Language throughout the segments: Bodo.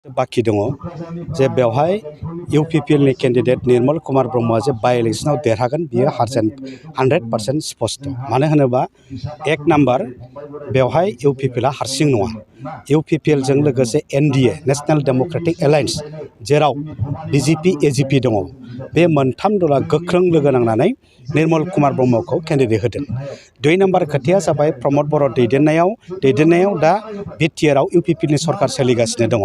बाकी दङ जे बेवहाय UPPL नि कैंडिडेट निर्मल कुमार ब्रह्मआ जे बाय इलेक्शनाव देरहागोन बियो 100% स्पष्ट मानो होनोबा एक नम्बर बेवहाय UPPL आ हारसिं नङा UPPL जों लोगोसे NDA नेशनल डेमोक्रेटिक एलायंस जेराव BJP AGP दङ बे मोनथाम दला गोख्रों लोगो नांनानै निर्मल कुमार ब्रह्मखौ कैंडिडेट होदों। 2 नम्बर खोथाया जाबाय प्रमोद बर' दैदेननायाव दा BTR आव UPPL नि सरकार सोलिगासिनो दङ।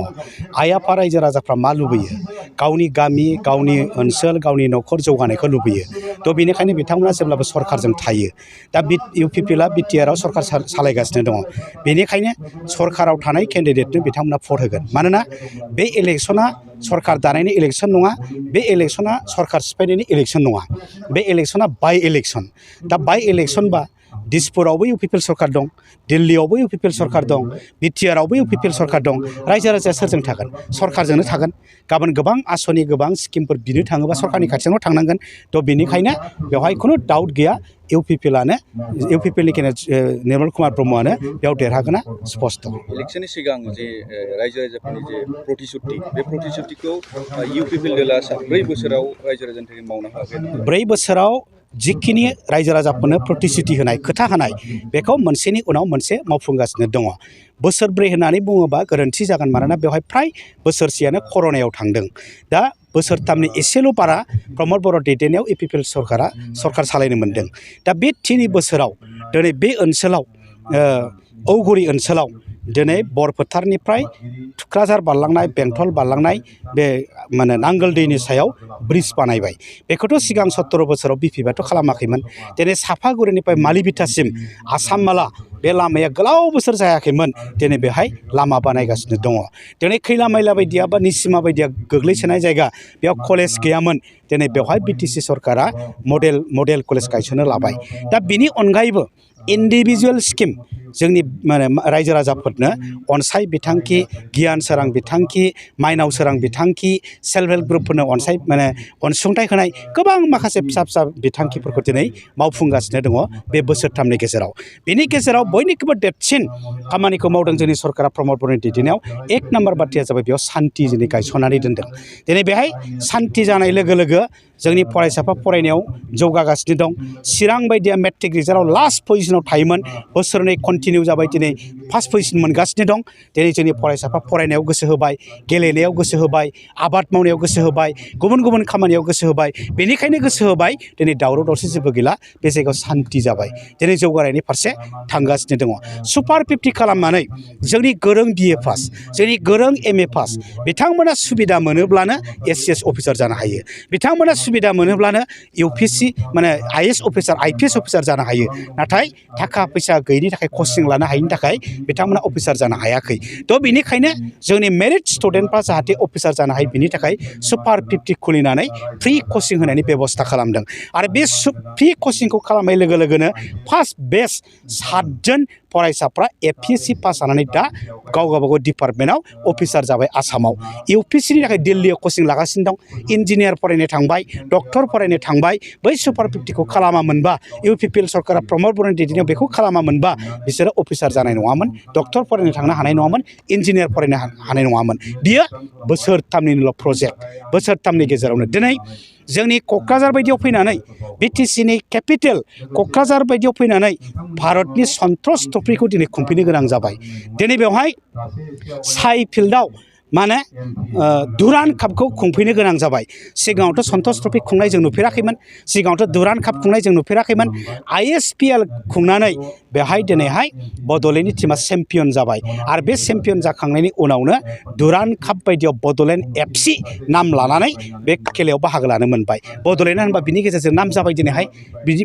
आइ आफा रायजो राजाफ्रा मा लुबैयो गावनि गामि गावनि ओनसोल गावनि न'खर जौगानायखौ लुबैयो तो बेनिखायनो बिथांमोना जेब्लाबो सरकारजों थायो दा UPPL आ BTR आव सरकार सालायगासिनो दङ बेनिखायनो सरकाराव थानाय कैंडिडेटनो बिथांमोना भट होगोन मानोना बे इलेक्शना सरकार दानायनि इलेक्शन नङा बे इलेक्शना सरकार सिफायनायनि इलेक्शन नङा बे इलेक्शना बाय इलेक्शन दा बाय इलेक्शन बा दिसपुरावबो UPPL सरकार दं दिल्लीयावबो UPPL सरकार दं BTR आवबो UPPL सरकार दं रायजो राजाया सोरजों थागोन सरकारजोंनो थागोन गाबोन गोबां आसनि गोबां स्किमफोर बिनो थाङोबा सरकारनि खाथियावनो थांनांगोन तो बेनिखायनो बेवहाय खुनु डाउट गैया UPPL नि निर्मल कुमार ब्रह्मआनो बेयाव देरहागोना स्पष्ट। इलेक्शननि सिगां जे रायजो राजाफोरनि जे प्रतिश्रुति बे प्रतिश्रुतिखौ UPPL दला 4 बोसोराव रायजो राजानि थाखाय मावनो हागोन। 4 बोसोराव जिखिनि रायजो राजाफोरनो प्रतिश्रुति होनाय खोथा होनाय बेखौ मोनसेनि उनाव मोनसे मावफुंगासिनो दङ। बोसोरब्रै होननानै बुङोबा गोरोन्थि जागोन मानोना बेवहाय फ्राय बोसोरसेयानो कर'नायाव थांदों दा बोसोरथामनि एसेल' बारा प्रमोद बर' दैदेननायाव UPPL सरकारा सरकार सालायनो मोनदों दा बे 3 बोसोराव दिनै बे ओनसोलाव औगुरि ओनसोलाव दिनै बरफोथारनिफ्राय थुक्राझार बारलांनाय बेंटल बारलांनाय बे माने नांगोल दैनि सायाव ब्रिज बानायबाय बेखौथ' सिगां 17 बोसोराव BPP खालामाखैमोन दिनै साफागुरिनिफ्राय मालिबिटासिम आसाम माला बे लामाया गोलाव बोसोर जायाखैमोन दिनै बेहाय लामा बानायगासिनो दङ दिनै खैला मैला बायदिया बा निसिमा बायदिया गोग्लैसोनाय जायगा बेयाव कलेज गैयामोन दिनै बेवहाय BTC सरकारा मडेल कलेज गायसननो लाबाय दा बिनि अनगायैबो इन्डिभिजुअल स्किम जोंनि माने रायजो राजाफोरनो अनसाय बिथांखि गियान सोरां बिथांखि माइनाव सोरां बिथांखि सेल्फ हेल्प ग्रुपफोरनो अनसुंथाइ होनाय गोबां माखासे फिसा बिथांखिफोरखौ दिनै मावफुंगासिनो दङ बे बोसोरथामनि गेजेराव बेनि गेजेराव बयनिख्रुइबो देरसिन खामानिखौ मावदों जोंनि सरकारा प्रमोद बर'नि दैदेननायाव 1 नम्बर बाथ्राया जाबाय बेयाव सान्थि दिनै गायसननानै दोनदों दिनै बेहाय सान्थि जानाय लोगो लोगो जोंनि फरायसाफ्रा फरायनायाव जौगागासिनो दं चिरां बायदिया मेट्रिक रिजाल्टआव लास्ट पजिशनाव थायोमोन बोसोरनै कन्टिनिउ जाबाय दिनै फार्स्ट पजिशन मोनगासिनो दं दिनै जोंनि फरायसाफ्रा फरायनायाव गोसो होबाय गेलेनायाव गोसो होबाय आबाद मावनायाव गोसो होबाय गुबुन खामानियाव गोसो होबाय बेनिखायनो गोसो होबाय दिनै दावराव दावसि जेबो गैला बे जायगायाव सान्थि जाबाय दिनै जौगानायनि फारसे थांगासिनो दङ सुपार 50 खालामनानै जोंनि गोरों BA पास जोंनि गोरों MA पास बिथांमोना सुबिदा मोनोब्लानो SCS अफिसार जानो हायो बिथांमोना सुबिदा मोनोब्लानो UPC माने IS अफिसार IPS अफिसार जानो हायो नाथाय थाखा फैसा गैयिनि थाखाय कचिं लानो हायिनि थाखाय बिथांमोना अफिसार जानो हायाखै तो बेनिखायनो जोंनि मेरिट स्टुडेन्टफ्रा जाहाथे अफिसार जानो हायो बिनि थाखाय सुपार 50 खुलिनानै फ्रि कचिं होनायनि बेबस्था खालामदों आरो बे फ्रि कचिंखौ खालामनाय लोगो लोगोनो फार्स्ट बेच 7 जन फरायसाफ्रा APSC पास जानानै दा गावबागाव डिपार्टमेन्टआव अफिसार जाबाय आसामाव UPC नि थाखाय दिल्लीयाव कचिं लागासिनो दं इन्जिनियार फरायनो थांबाय डक्टर फरायनो थांबाय बै सुपार 50 खौ खालामामोनबा UPPL सरकारा प्रमोद बर'नि दैदेननायाव बेखौ खालामामोनबा बिसोरो अफिसार जानाय नङामोन डक्टर फरायनो थांनो हानाय नङामोन इन्जिनियार फरायनो हानाय नङामोन बियो बोसोरथामनिल' प्रजेक्ट बोसोरथामनि गेजेरावनो दिनै जोंनि क'क्राझार बायदियाव फैनानै BTC नि केपिटेल क'क्राझार बायदियाव फैनानै भारतनि सन्ट्रस ट्रफिखौ दिनै खुंफैनो गोनां जाबाय दिनै बेवहाय साइ फिल्डआव माने दुरान कापखौ खुंफैनो गोनां जाबाय सिगाङावथ' सन्ट्रस ट्रफि खुंनाय जों नुफेराखैमोन सिगाङावथ' दुरान काप खुंनाय जों नुफेराखैमोन ISPL खुंनानै बेहाय दिनैहाय बड'लेण्डनि टीमा चेम्पियन जाबाय आरो बे चेम्पियन जाखांनायनि उनावनो दुरान काप बायदियाव बड'लेण्ड FC नाम लानानै बे खेलायाव बाहागो लानो मोनबाय बड'लेण्डआ होनबा बिनि गेजेरजों नाम जाबाय दिनैहाय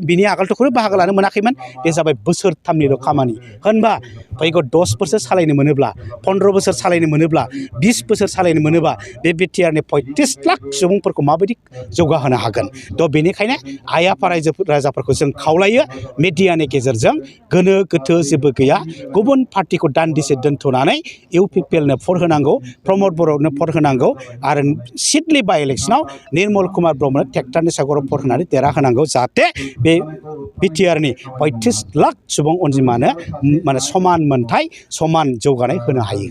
बिनि आगोलथ'खौनो बाहागो लानो मोनाखैमोन बे जाबाय बोसोरथामनिल' खामानि होनबा फैगौ 10 बोसोर सालायनो मोनोब्ला 15 बोसोर सालायनो मोनोब्ला 20 बोसोर सालायनो मोनोबा बे BTR नि 35 लाख सुबुंफोरखौ माबायदि जौगाहोनो हागोन तो बेनिखायनो आइ आफा राजाफोरखौ जों खावलायो मिडियानि गेजेरजों गोनो गोथो जेबो गैया गुबुन पार्टिखौ दान्दिसे दोनथ'नानै UPPL नो भट होनांगौ प्रमोद बर'नो भट होनांगौ आरो सिडली बाय इलेक्शनाव निर्मल कुमार ब्रह्मनो ट्रेक्टरनि सागराव भट होनानै देरहाहोनांगौ जाहाथे बे BTR नि 35 लाख सुबुं अनजिमानो माने समान मोनथाय समान जौगानाय होनो हायो।